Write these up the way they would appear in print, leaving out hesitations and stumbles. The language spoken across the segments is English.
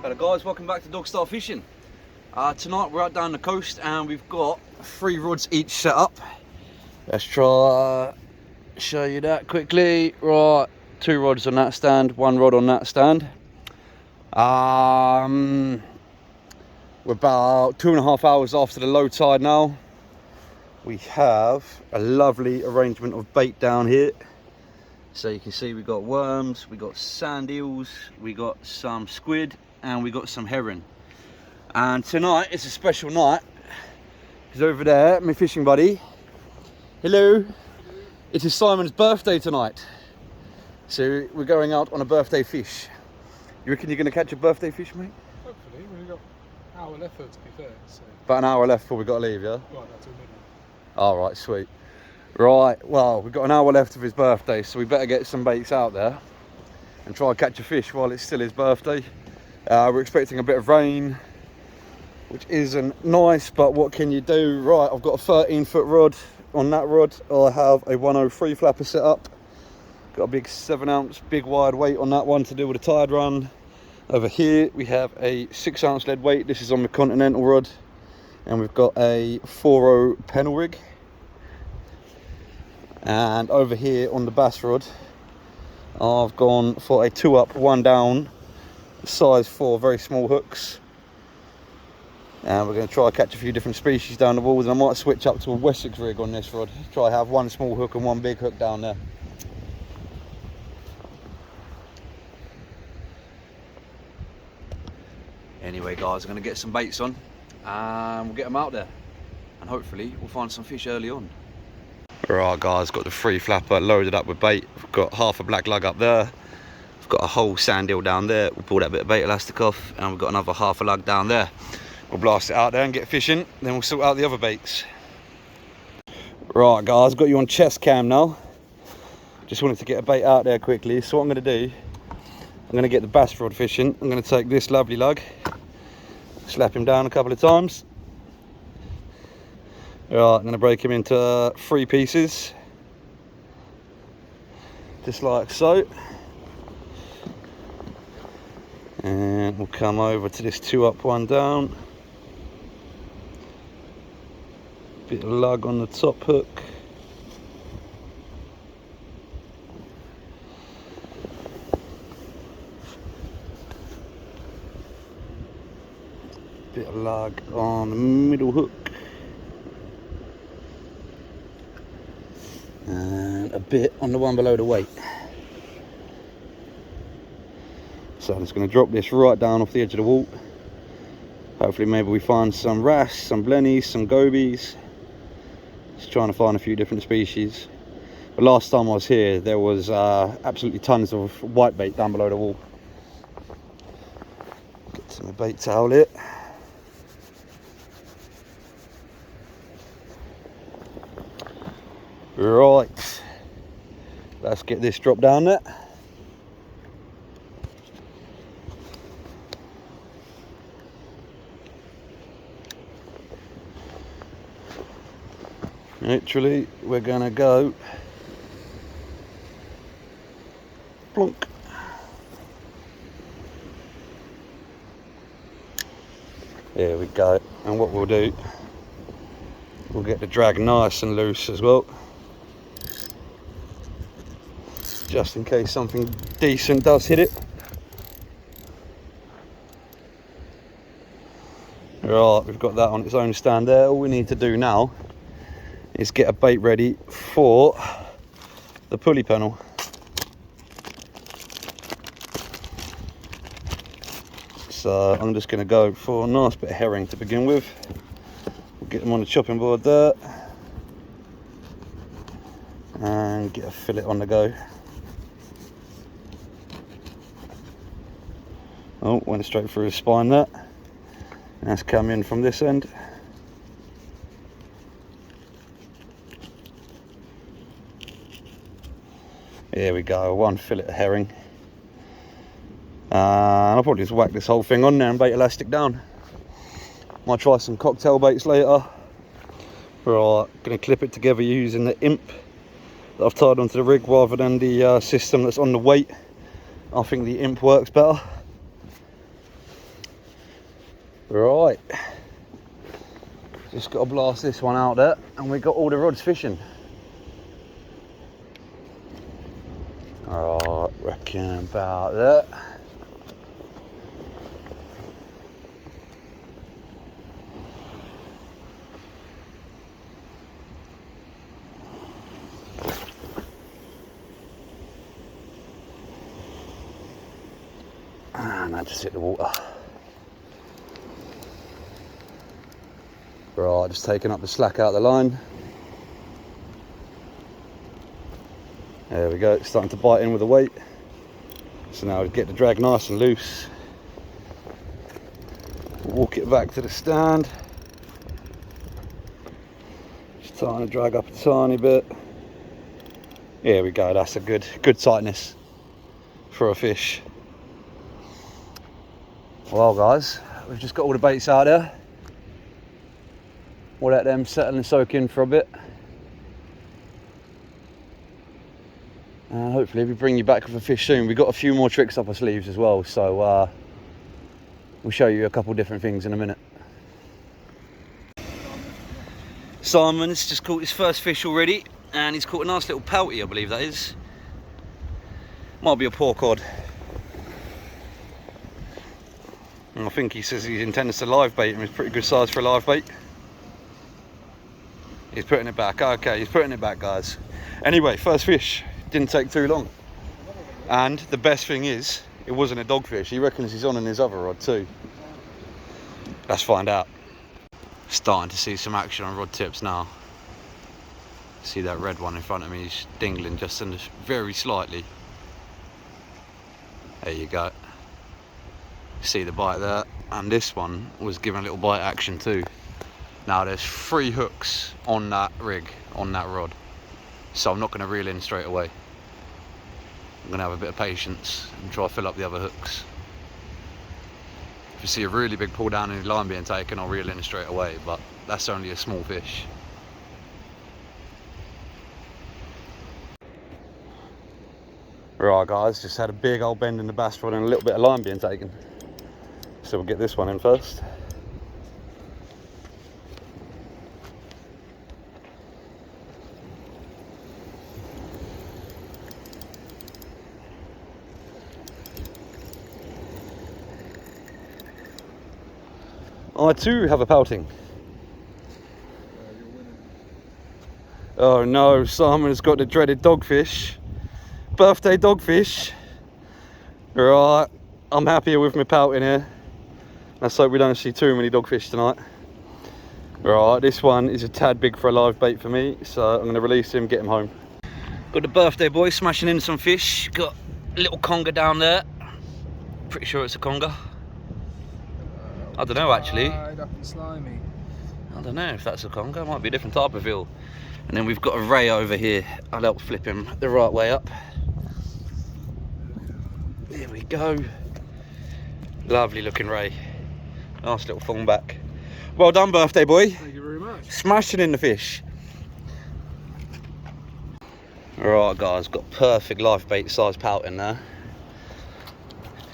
Hello guys, welcome back to Dog Style Fishing. Tonight we're out down the coast and we've got 3 rods each set up. Let's try show you that quickly. Right, 2 rods on that stand, 1 rod on that stand. We're about 2.5 hours after the low tide now. We have a lovely arrangement of bait down here. So you can see we've got worms, we got sand eels, we got some squid, and we got some herring. And tonight it's a special night because over there, my fishing buddy, hello, it is Simon's birthday tonight. So we're going out on a birthday fish. You reckon you're going to catch a birthday fish, mate? Hopefully, we've got an hour left though, to be fair. So. About an hour left before we've got to leave, yeah? Right, that's all midnight. All right, sweet. Right, well, we've got an hour left of his birthday, so we better get some baits out there and try and catch a fish while it's still his birthday. We're expecting a bit of rain, which isn't nice, but what can you do? Right, I've got a 13-foot rod. On that rod, I have a 103 flapper set up. Got a big 7-ounce, big wide weight on that one to do with a tide run. Over here, we have a 6-ounce lead weight. This is on the Continental rod. And we've got a 4.0 pennel rig. And over here on the bass rod, I've gone for a 2-up, 1 down, size 4, very small hooks. And we're going to try and catch a few different species down the walls, and I might switch up to a Wessex rig on this rod. Try have 1 small hook and 1 big hook down there. Anyway guys, I'm going to get some baits on and we'll get them out there and hopefully we'll find some fish early on. Right guys, got the 3 flapper loaded up with bait. We've got half a black lug up there. We've got a whole sand eel down there. We'll pull that bit of bait elastic off, and we've got another half a lug down there. We'll blast it out there and get fishing, then we'll sort out the other baits. Right guys, got you on chest cam now. Just wanted to get a bait out there quickly. So what I'm going to do, I'm going to get the bass rod fishing. I'm going to take this lovely lug, slap him down a couple of times. Right, I'm going to break him into 3 pieces, just like so. And we'll come over to this 2-up, 1 down. Bit of lug on the top hook. Bit of lug on the middle hook. And a bit on the one below the weight. So I'm just going to drop this right down off the edge of the wall. Hopefully maybe we find some wrasse, some blennies, some gobies. Just trying to find a few different species. But last time I was here, there was absolutely tons of whitebait down below the wall. Get some bait towel here. Right, let's get this drop down there. Literally, we're gonna go plonk. There we go. And what we'll do, we'll get the drag nice and loose as well, just in case something decent does hit it. Right, we've got that on its own stand there. All we need to do now is get a bait ready for the pulley panel. So I'm just going to go for a nice bit of herring to begin with. We'll get them on the chopping board there and get a fillet on the go. Oh, went straight through his spine there. That's come in from this end. Here we go, 1 fillet of herring. And I'll probably just whack this whole thing on there and bait elastic down. Might try some cocktail baits later. Right, gonna clip it together using the imp that I've tied onto the rig rather than the system that's on the weight. I think the imp works better. Right. Just got to blast this one out there, and we got all the rods fishing. Alright, reckon about that. And I just hit the water. Right, just taking up the slack out of the line. There we go, it's starting to bite in with the weight. So now we get the drag nice and loose. Walk it back to the stand. Just trying to drag up a tiny bit. There we go, that's a good tightness for a fish. Well guys, we've just got all the baits out there. We'll let them settle and soak in for a bit. And hopefully we bring you back with a fish soon. We've got a few more tricks up our sleeves as well, so we'll show you a couple different things in a minute. Simon's just caught his first fish already, and he's caught a nice little pouty, I believe that is. Might be a poor cod. And I think he says he intends to live bait him. It's pretty good size for a live bait. He's putting it back. Okay, he's putting it back, guys. Anyway, first fish. Didn't take too long. And the best thing is, it wasn't a dogfish. He reckons he's on in his other rod too. Let's find out. Starting to see some action on rod tips now. See that red one in front of me? He's dingling just very slightly. There you go. See the bite there, and this one was giving a little bite action too. Now there's 3 hooks on that rig, on that rod, so I'm not going to reel in straight away. I'm going to have a bit of patience and try to fill up the other hooks. If you see a really big pull down in the line being taken, I'll reel in straight away, but that's only a small fish. Right guys, just had a big old bend in the bass rod and a little bit of line being taken. So we'll get this one in first. I too have a pouting. Oh no, Simon has got the dreaded dogfish. Birthday dogfish. Right, I'm happier with my pouting here. Let's hope we don't see too many dogfish tonight. Right, this one is a tad big for a live bait for me, so I'm going to release him, get him home. Got the birthday boy smashing in some fish. Got a little conger down there. Pretty sure it's a conger. I don't know actually. Up and slimy. I don't know if that's a conger. It might be a different type of eel. And then we've got a ray over here. I'll help flip him the right way up. There we go. Lovely looking ray. Nice little thong back. Well done, birthday boy. Thank you very much. Smashing in the fish. Alright guys, got perfect live bait size pouting there.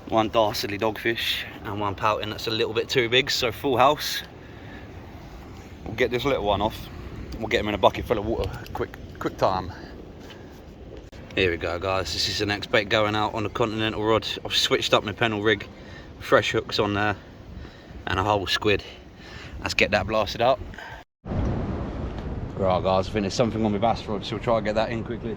One dastardly dogfish and one pouting that's a little bit too big, so full house. We'll get this little one off. We'll get him in a bucket full of water, quick time. Here we go guys, this is the next bait going out on the continental rod. I've switched up my pennel rig, fresh hooks on there and a whole squid. Let's get that blasted out. Right guys, I think there's something on my bass rod, so we'll try and get that in quickly.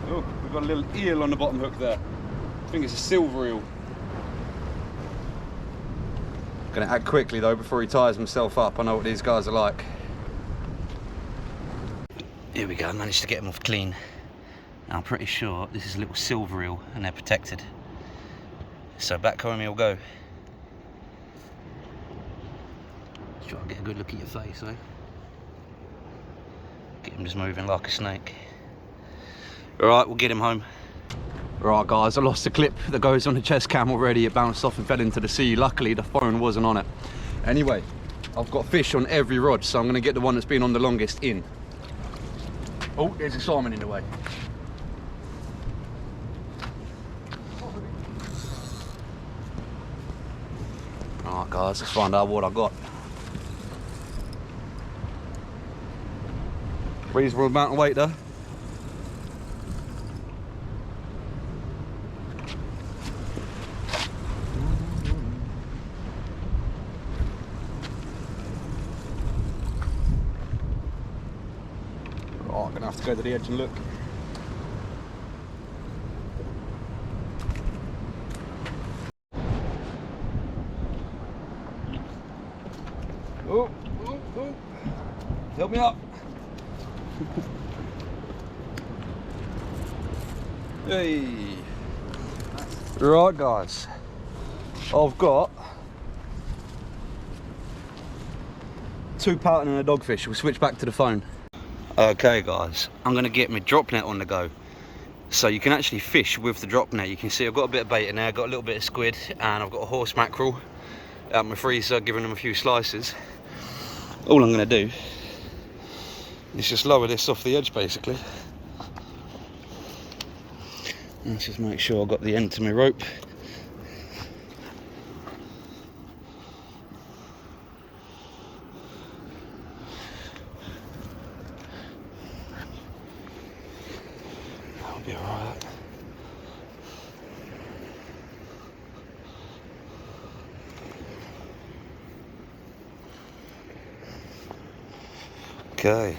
Oh, we've got a little eel on the bottom hook there. I think it's a silver eel. Gonna act quickly though before he ties himself up. I know what these guys are like. Here we go, I managed to get him off clean. Now I'm pretty sure this is a little silver eel and they're protected. So back home he'll go. Let's try and get a good look at your face though. Get him just moving like a snake. Alright, we'll get him home. Right guys, I lost the clip that goes on the chest cam already. It bounced off and fell into the sea. Luckily the phone wasn't on it. Anyway, I've got fish on every rod, so I'm going to get the one that's been on the longest in. Oh, there's a salmon in the way. Alright guys, let's find out what I got. Reasonable amount of weight there. Oh, I'm gonna have to go to the edge and look. Oh, oh, oh. Help me up. Hey. Right guys, I've got 2 pouting and a dogfish. We'll switch back to the phone. Okay guys, I'm going to get my drop net on the go. So you can actually fish with the drop net. You can see I've got a bit of bait in there, I've got a little bit of squid, and I've got a horse mackerel out my freezer, giving them a few slices. All I'm going to do is just lower this off the edge basically. Let's just make sure I've got the end to my rope. That'll be alright. Okay.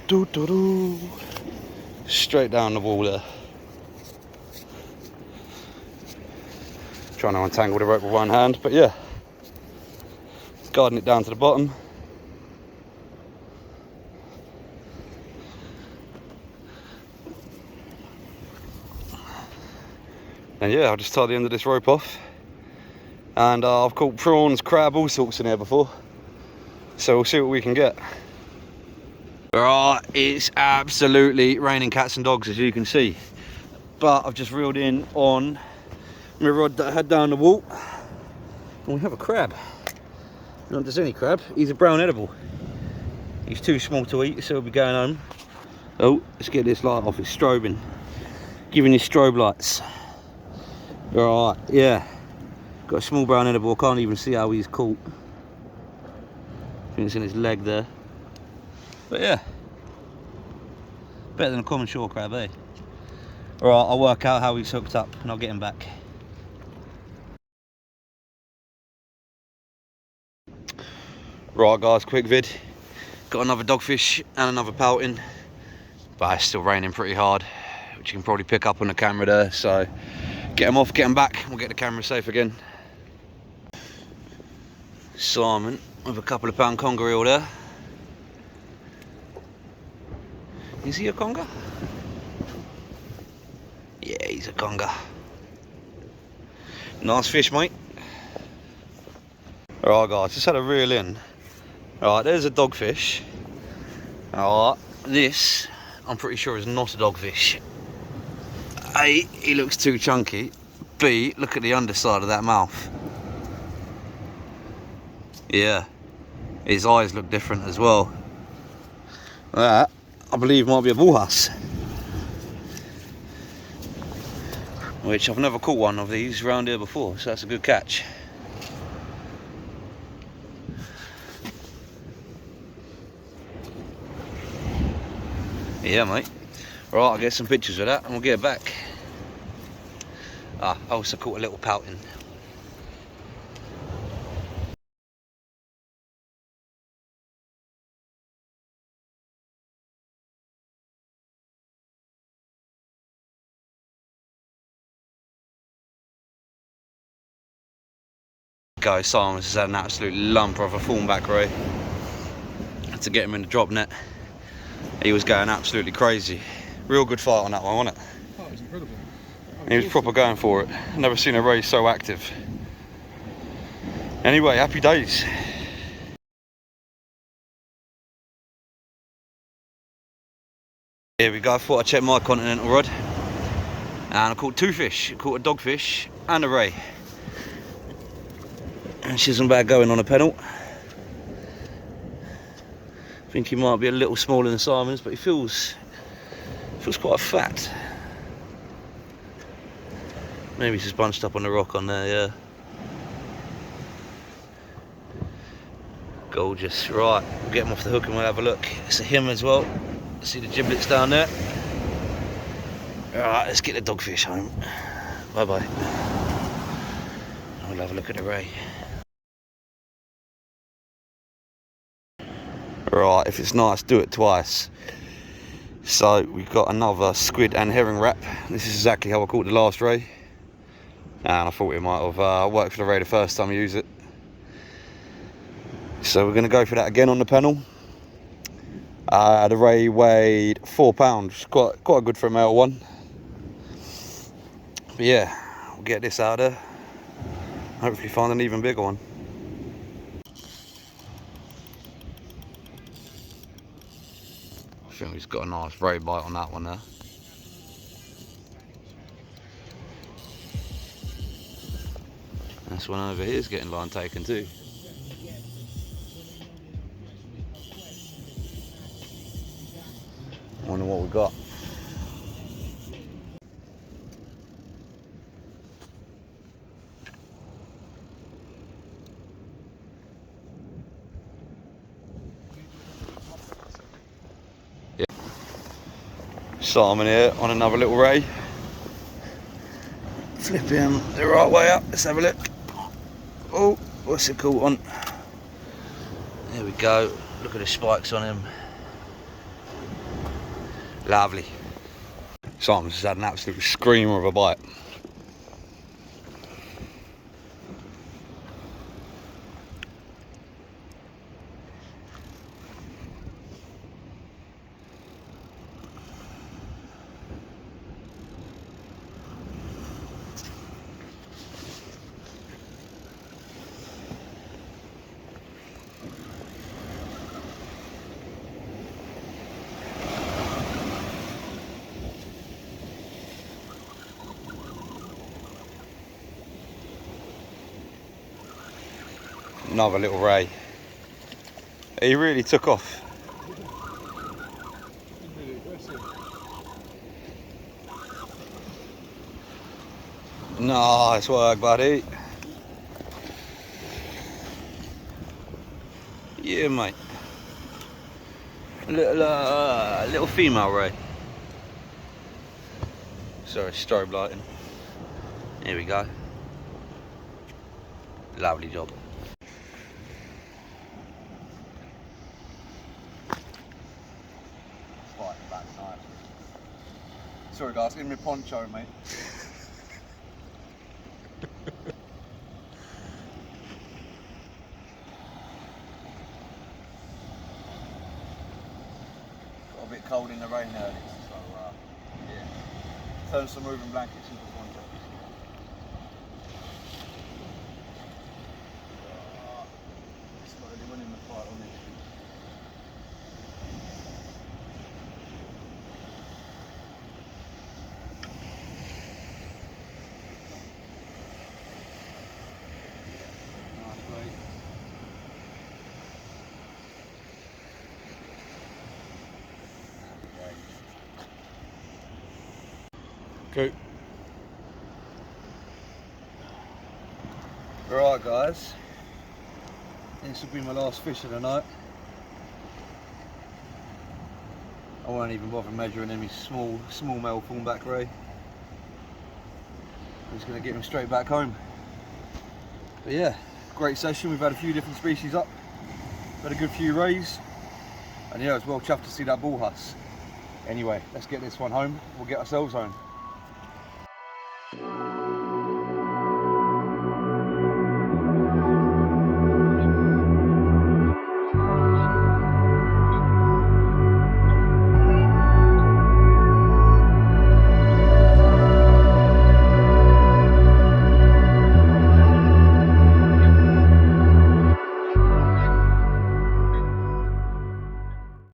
Doo doo doo. Straight down the wall there. Trying to untangle the rope with one hand, but yeah. Guiding it down to the bottom. And yeah, I'll just tie the end of this rope off. And I've caught prawns, crab, all sorts in here before. So we'll see what we can get. Right, it's absolutely raining cats and dogs as you can see. But I've just reeled in on my rod that I had down the wall. And we have a crab. Not just any crab, he's a brown edible. He's too small to eat, so we'll be going home. Oh, let's get this light off, it's strobing. Giving you strobe lights. Right, yeah. Got a small brown edible, I can't even see how he's caught. I think it's in his leg there. But yeah, better than a common shore crab, eh? Alright, I'll work out how he's hooked up and I'll get him back. Right guys, quick vid. Got another dogfish and another pouting, but it's still raining pretty hard, which you can probably pick up on the camera there. So get them off, get them back, and we'll get the camera safe again. Simon with a couple of pound conger reel there. Is he a conger? Yeah, he's a conger. Nice fish, mate. Alright guys, just had a reel in. Alright, there's a dogfish. Alright, this, I'm pretty sure is not a dogfish. A, he looks too chunky. B, look at the underside of that mouth. Yeah, his eyes look different as well. That, I believe, might be a bullhuss. Which I've never caught one of these around here before, so that's a good catch. Yeah, mate. Right, I'll get some pictures of that and we'll get it back. I also caught a little pouting. Guys, Simon has had an absolute lump of a thornback ray. To get him in the drop net, he was going absolutely crazy. Real good fight on that one, wasn't it? Oh, it was incredible. He was proper going for it. Never seen a ray so active. Anyway, happy days. Here we go, I thought I'd check my continental rod. And I caught 2 fish. I caught a dogfish and a ray. And she isn't bad going on a pennant. I think he might be a little smaller than Simon's, but he feels quite fat. Maybe he's just bunched up on the rock on there, yeah. Gorgeous. Right, we'll get him off the hook and we'll have a look. It's a him as well. See the giblets down there. Alright, let's get the dogfish home. Bye bye. We'll have a look at the ray. Right, if it's nice, do it twice. So we've got another squid and herring wrap. This is exactly how I caught the last ray. And I thought it might have worked for the ray the first time I used it. So we're going to go for that again on the panel. The ray weighed £4, quite good for a male one. But yeah, we'll get this out of there. Hopefully find an even bigger one. I think he's got a nice ray bite on that one there. This one over here is getting line taken too. Wonder what we got. Yeah. Simon here on another little ray. Flip him the right way up. Let's have a look. Oh, what's it caught on? There we go. Look at the spikes on him. Lovely. Simon's just had an absolute screamer of a bite. Another little ray. He really took off. Really aggressive. Nice work, buddy. Yeah, mate. Little female ray. Sorry, strobe lighting. Here we go. Lovely job. Sorry guys, give me a poncho, mate. Got a bit cold in the rain earlier, so yeah. Turn some moving blankets into ponchos. Slowly winning the fight on this. Okay. Right guys, this will be my last fish of the night. I won't even bother measuring any small male thornback ray. I'm just going to get him straight back home. But yeah, great session. We've had a few different species up, had a good few rays, and yeah, I was well chuffed to see that bull huss. Anyway, let's get this one home. We'll get ourselves home.